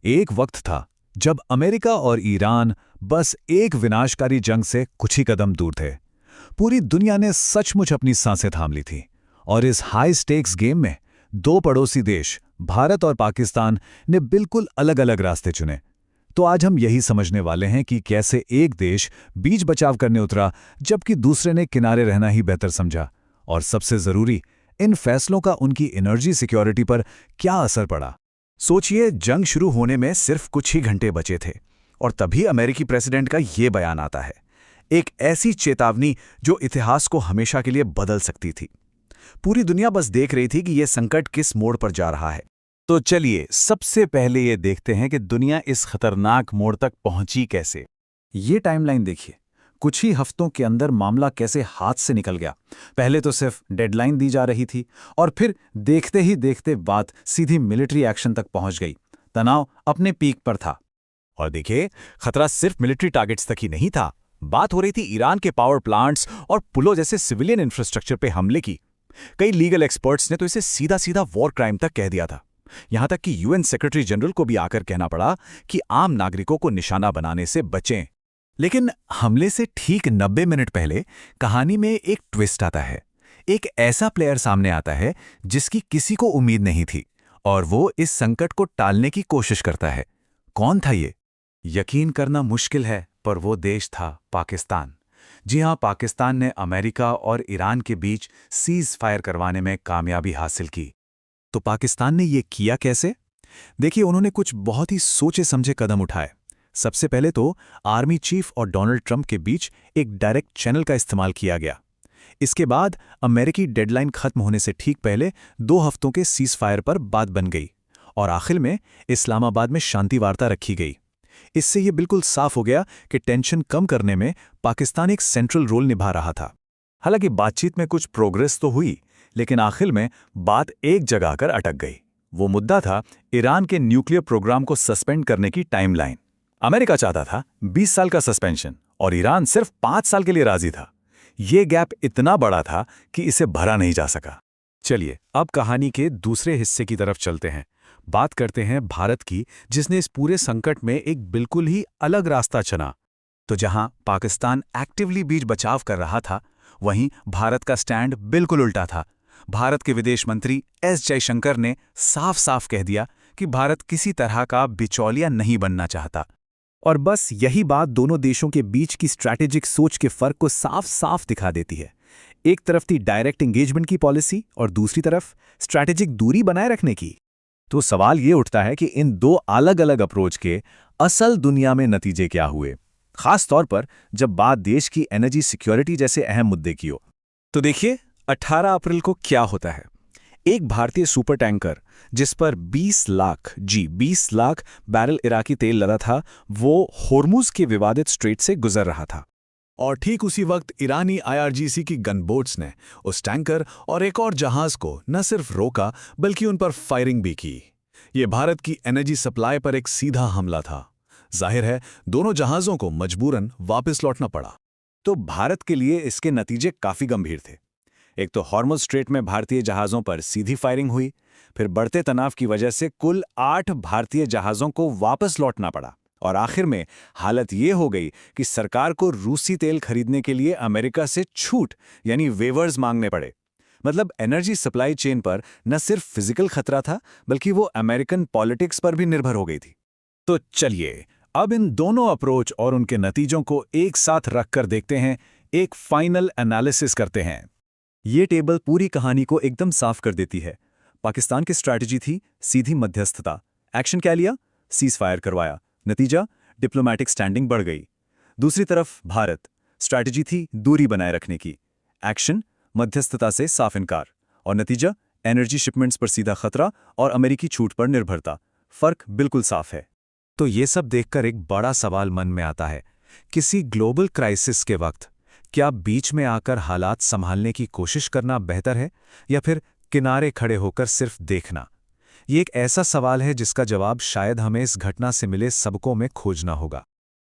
एक वक्त था जब अमेरिका और ईरान बस एक विनाशकारी जंग से कुछ ही कदम दूर थे। पूरी दुनिया ने सचमुच अपनी सांसें थाम ली थी और इस हाई स्टेक्स गेम में दो पड़ोसी देश भारत और पाकिस्तान ने बिल्कुल अलग अलग रास्ते चुने। तो आज हम यही समझने वाले हैं कि कैसे एक देश बीच बचाव करने उतरा जबकि दूसरे ने किनारे रहना ही बेहतर समझा, और सबसे जरूरी, इन फैसलों का उनकी एनर्जी सिक्योरिटी पर क्या असर पड़ा। सोचिए, जंग शुरू होने में सिर्फ कुछ ही घंटे बचे थे और तभी अमेरिकी प्रेसिडेंट का ये बयान आता है, एक ऐसी चेतावनी जो इतिहास को हमेशा के लिए बदल सकती थी। पूरी दुनिया बस देख रही थी कि यह संकट किस मोड़ पर जा रहा है। तो चलिए सबसे पहले ये देखते हैं कि दुनिया इस खतरनाक मोड़ तक पहुंची कैसे। ये टाइमलाइन देखिए, कुछ ही हफ्तों के अंदर मामला कैसे हाथ से निकल गया। पहले तो सिर्फ डेडलाइन दी जा रही थी और फिर देखते ही देखते बात सीधी मिलिट्री एक्शन तक पहुंच गई। तनाव अपने पीक पर था। और देखिए, खतरा सिर्फ मिलिट्री टारगेट्स तक ही नहीं था। बात हो रही थी ईरान के पावर प्लांट्स और पुलों जैसे सिविलियन इंफ्रास्ट्रक्चर पे हमले की। कई लीगल एक्सपर्ट्स ने तो इसे सीधा सीधा वॉर क्राइम तक कह दिया था। यहां तक कि यूएन सेक्रेटरी जनरल को भी आकर कहना पड़ा कि आम नागरिकों को निशाना बनाने से बचें। लेकिन हमले से ठीक 90 मिनट पहले कहानी में एक ट्विस्ट आता है। एक ऐसा प्लेयर सामने आता है जिसकी किसी को उम्मीद नहीं थी, और वो इस संकट को टालने की कोशिश करता है। कौन था ये? यकीन करना मुश्किल है, पर वो देश था पाकिस्तान। जी हां, पाकिस्तान ने अमेरिका और ईरान के बीच सीज फायर करवाने में कामयाबी हासिल की। तो पाकिस्तान ने ये किया कैसे? देखिए, उन्होंने कुछ बहुत ही सोचे समझे कदम उठाए। सबसे पहले तो आर्मी चीफ और डोनाल्ड ट्रंप के बीच एक डायरेक्ट चैनल का इस्तेमाल किया गया। इसके बाद अमेरिकी डेडलाइन खत्म होने से ठीक पहले 2 हफ्तों के सीज फायर पर बात बन गई और आखिर में इस्लामाबाद में शांति वार्ता रखी गई। इससे यह बिल्कुल साफ हो गया कि टेंशन कम करने में पाकिस्तान एक सेंट्रल रोल निभा रहा था। हालांकि बातचीत में कुछ प्रोग्रेस तो हुई, लेकिन आखिर में बात एक जगह आकर अटक गई। वो मुद्दा था ईरान के न्यूक्लियर प्रोग्राम को सस्पेंड करने की टाइमलाइन। अमेरिका चाहता था 20 साल का सस्पेंशन और ईरान सिर्फ 5 साल के लिए राजी था। ये गैप इतना बड़ा था कि इसे भरा नहीं जा सका। चलिए अब कहानी के दूसरे हिस्से की तरफ चलते हैं। बात करते हैं भारत की, जिसने इस पूरे संकट में एक बिल्कुल ही अलग रास्ता चुना। तो जहां पाकिस्तान एक्टिवली बीच बचाव कर रहा था, वहीं भारत का स्टैंड बिल्कुल उल्टा था। भारत के विदेश मंत्री एस जयशंकर ने साफ साफ कह दिया कि भारत किसी तरह का बिचौलिया नहीं बनना चाहता। और बस यही बात दोनों देशों के बीच की स्ट्रैटेजिक सोच के फर्क को साफ साफ दिखा देती है। एक तरफ थी डायरेक्ट एंगेजमेंट की पॉलिसी और दूसरी तरफ स्ट्रैटेजिक दूरी बनाए रखने की। तो सवाल ये उठता है कि इन दो अलग अलग अप्रोच के असल दुनिया में नतीजे क्या हुए, खास तौर पर जब बात देश की एनर्जी सिक्योरिटी जैसे अहम मुद्दे की हो। तो देखिए, 18 अप्रैल को क्या होता है। एक भारतीय सुपर टैंकर जिस पर 20 लाख बैरल इराकी तेल लदा था, वो होर्मुज के विवादित स्ट्रेट से गुजर रहा था। और ठीक उसी वक्त ईरानी आईआरजीसी की गनबोट्स ने उस टैंकर और एक और जहाज को न सिर्फ रोका बल्कि उन पर फायरिंग भी की। ये भारत की एनर्जी सप्लाई पर एक सीधा हमला था। जाहिर है, दोनों जहाज़ों को मजबूरन वापस लौटना पड़ा। तो भारत के लिए इसके नतीजे काफी गंभीर थे। एक तो हॉर्मुज स्ट्रेट में भारतीय जहाज़ों पर सीधी फायरिंग हुई, फिर बढ़ते तनाव की वजह से कुल 8 भारतीय जहाज़ों को वापस लौटना पड़ा, और आखिर में हालत ये हो गई कि सरकार को रूसी तेल खरीदने के लिए अमेरिका से छूट यानी वेवर्स मांगने पड़े। मतलब एनर्जी सप्लाई चेन पर न सिर्फ फिजिकल खतरा था, बल्कि वो अमेरिकन पॉलिटिक्स पर भी निर्भर हो गई थी। तो चलिए अब इन दोनों अप्रोच और उनके नतीजों को एक साथ रखकर देखते हैं, एक फाइनल एनालिसिस करते हैं। ये टेबल पूरी कहानी को एकदम साफ कर देती है। पाकिस्तान की स्ट्रैटेजी थी सीधी मध्यस्थता। एक्शन क्या लिया? सीज फायर करवाया। नतीजा, डिप्लोमैटिक स्टैंडिंग बढ़ गई। दूसरी तरफ भारत, स्ट्रैटेजी थी दूरी बनाए रखने की। एक्शन, मध्यस्थता से साफ इनकार। और नतीजा, एनर्जी शिपमेंट्स पर सीधा खतरा और अमेरिकी छूट पर निर्भरता। फर्क बिल्कुल साफ है। तो ये सब देखकर एक बड़ा सवाल मन में आता है, किसी ग्लोबल क्राइसिस के वक्त क्या बीच में आकर हालात संभालने की कोशिश करना बेहतर है या फिर किनारे खड़े होकर सिर्फ देखना? ये एक ऐसा सवाल है जिसका जवाब शायद हमें इस घटना से मिले सबकों में खोजना होगा।